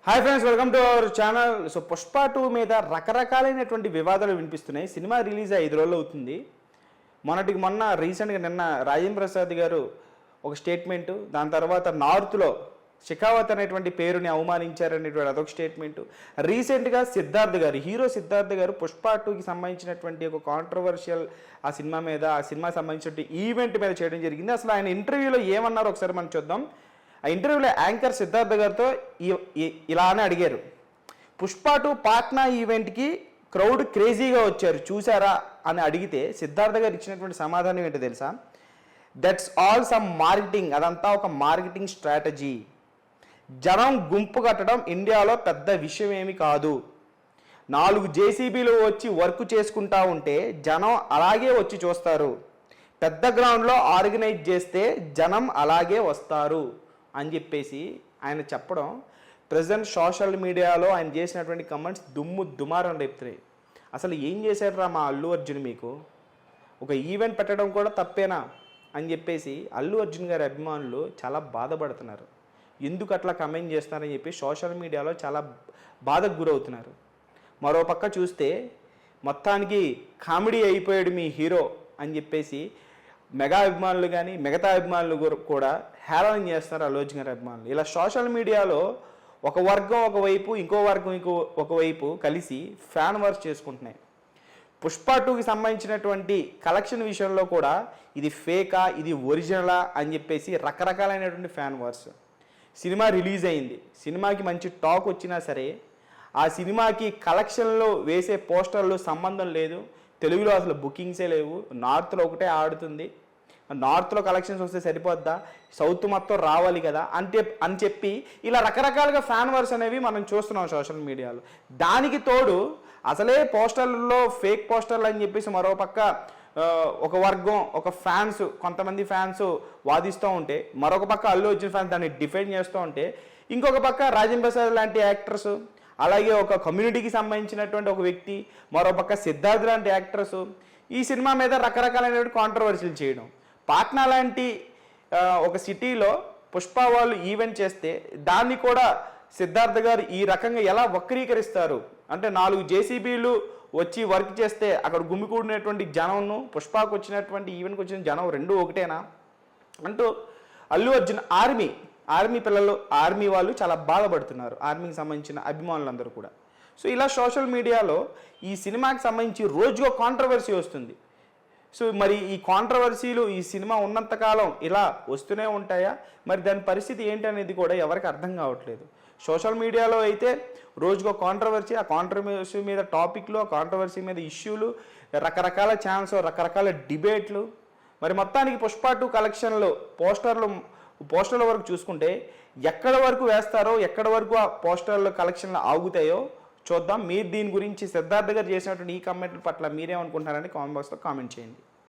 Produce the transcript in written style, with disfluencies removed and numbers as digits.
Hi friends, welcome to our channel. So Pushpa 2 మీద రకరకాలైనటువంటి వివాదాలు వినిపిస్తున్నాయి. సినిమా రిలీజ్ 5 రోజులు అవుతుంది. మొన్న రీసెంట్గా నిన్న రాజేంద్ర ప్రసాద్ గారు ఒక స్టేట్మెంటు, దాని తర్వాత నార్త్లో షెకావత్ అనేటువంటి పేరుని అవమానించారనేటువంటి అదొక స్టేట్మెంటు. రీసెంట్గా హీరో సిద్ధార్థ్ గారు పుష్ప 2కి సంబంధించినటువంటి ఒక కాంట్రవర్షియల్ ఆ సినిమా సంబంధించిన ఈవెంట్ మీద చేయడం జరిగింది. అసలు ఆయన ఇంటర్వ్యూలో ఏమన్నారో ఒకసారి మనం చూద్దాం. ఆ ఇంటర్వ్యూలో యాంకర్ సిద్ధార్థ్ గారితో ఇలానే అడిగారు, పుష్ప 2 పాట్నా ఈవెంట్కి క్రౌడ్ క్రేజీగా వచ్చారు చూసారా అని అడిగితే సిద్ధార్థ్ గారు ఇచ్చినటువంటి సమాధానం ఏంటో తెలుసా? దట్స్ ఆల్ సమ్ మార్కెటింగ్, అదంతా ఒక మార్కెటింగ్ స్ట్రాటజీ. జనం గుంపు కట్టడం ఇండియాలో పెద్ద విషయం ఏమి కాదు. 4 జేసీబీలు వచ్చి వర్క్ చేసుకుంటా ఉంటే జనం అలాగే వచ్చి చూస్తారు. పెద్ద గ్రౌండ్లో ఆర్గనైజ్ చేస్తే జనం అలాగే వస్తారు అని చెప్పేసి ఆయన చెప్పడం ప్రజెంట్ సోషల్ మీడియాలో ఆయన చేసినటువంటి కమెంట్స్ దుమారం రేపుతున్నాయి. అసలు ఏం చేశారా మా అల్లు అర్జున్, మీకు ఒక ఈవెంట్ పెట్టడం కూడా తప్పేనా అని చెప్పేసి అల్లు అర్జున్ గారి అభిమానులు చాలా బాధపడుతున్నారు. ఎందుకు అట్లా కమెంట్ చేస్తున్నారని చెప్పి సోషల్ మీడియాలో చాలా బాధకు గురవుతున్నారు. మరోపక్క చూస్తే మొత్తానికి కామెడీ అయిపోయాడు మీ హీరో అని చెప్పేసి మెగా అభిమానులు కానీ మిగతా అభిమానులు కూడా హేళన చేస్తున్నారు అల్లు అర్జున్ గారి అభిమానులు. ఇలా సోషల్ మీడియాలో ఒక వర్గం ఒకవైపు, ఇంకో వర్గం ఒకవైపు కలిసి ఫ్యాన్ వార్స్ చేసుకుంటున్నాయి. పుష్ప 2కి సంబంధించినటువంటి కలెక్షన్ విషయంలో కూడా ఇది ఫేకా, ఇది ఒరిజినలా అని చెప్పేసి రకరకాలైనటువంటి ఫ్యాన్ వార్స్. సినిమా రిలీజ్ అయింది, సినిమాకి మంచి టాక్ వచ్చినా సరే ఆ సినిమాకి కలెక్షన్లో వేసే పోస్టర్లు సంబంధం లేదు. తెలుగులో అసలు బుకింగ్సే లేవు. నార్త్లో ఒకటే ఆడుతుంది. నార్త్లో కలెక్షన్స్ వస్తే సరిపోద్దా, సౌత్ మొత్తం రావాలి కదా అని చెప్పి ఇలా రకరకాలుగా ఫ్యాన్ వార్స్ అనేవి మనం చూస్తున్నాం సోషల్ మీడియాలో. దానికి తోడు అసలే పోస్టర్లలో ఫేక్ పోస్టర్లు అని చెప్పేసి మరోపక్క ఒక వర్గం, ఒక ఫ్యాన్స్, కొంతమంది ఫ్యాన్స్ వాదిస్తూ ఉంటే, మరొక పక్క అల్లు అర్జున్ ఫ్యాన్స్ దాన్ని డిఫెండ్ చేస్తూ ఉంటే, ఇంకొక పక్క రాజేంద్ర ప్రసాద్ లాంటి యాక్టర్స్, అలాగే ఒక కమ్యూనిటీకి సంబంధించినటువంటి ఒక వ్యక్తి, మరోపక్క సిద్ధార్థ్ లాంటి యాక్టర్స్ ఈ సినిమా మీద రకరకాలైనటువంటి కాంట్రవర్సీలు చేయడం. పాట్నా లాంటి ఒక సిటీలో పుష్ప వాళ్ళు ఈవెంట్ చేస్తే దాన్ని కూడా సిద్ధార్థ్ గారు ఈ రకంగా ఎలా వక్రీకరిస్తారు అంటే, 4 జేసీబీలు వచ్చి వర్క్ చేస్తే అక్కడ గుమికూడినటువంటి జనంను పుష్పకు వచ్చినటువంటి ఈవెంట్కి వచ్చిన జనం రెండు ఒకటేనా అంటూ అల్లు అర్జున్ ఆర్మీ వాళ్ళు చాలా బాధపడుతున్నారు, ఆర్మీకి సంబంధించిన అభిమానులందరూ కూడా. సో ఇలా సోషల్ మీడియాలో ఈ సినిమాకి సంబంధించి రోజుకో కాంట్రవర్సీ వస్తుంది. సో మరి ఈ కాంట్రవర్సీలు ఈ సినిమా ఉన్నంతకాలం ఇలా వస్తూనే ఉంటాయా, మరి దాని పరిస్థితి ఏంటి అనేది కూడా ఎవరికి అర్థం కావట్లేదు. సోషల్ మీడియాలో అయితే రోజుకో కాంట్రవర్సీ, ఆ కాంట్రవర్సీ మీద టాపిక్లు, ఆ కాంట్రవర్సీ మీద ఇష్యూలు, రకరకాల ఛానల్స్, రకరకాల డిబేట్లు. మరి మొత్తానికి పుష్ప 2 కలెక్షన్లో పోస్టర్ల వరకు చూసుకుంటే ఎక్కడ వరకు వేస్తారో, ఎక్కడ వరకు ఆ పోస్టర్ల కలెక్షన్లు ఆగుతాయో చూద్దాం. మీరు దీని గురించి సిద్ధార్థ్ గారు చేసినటువంటి ఈ కామెంట్ల పట్ల మీరేమనుకుంటున్నారని కామెంట్ బాక్స్లో కామెంట్ చేయండి.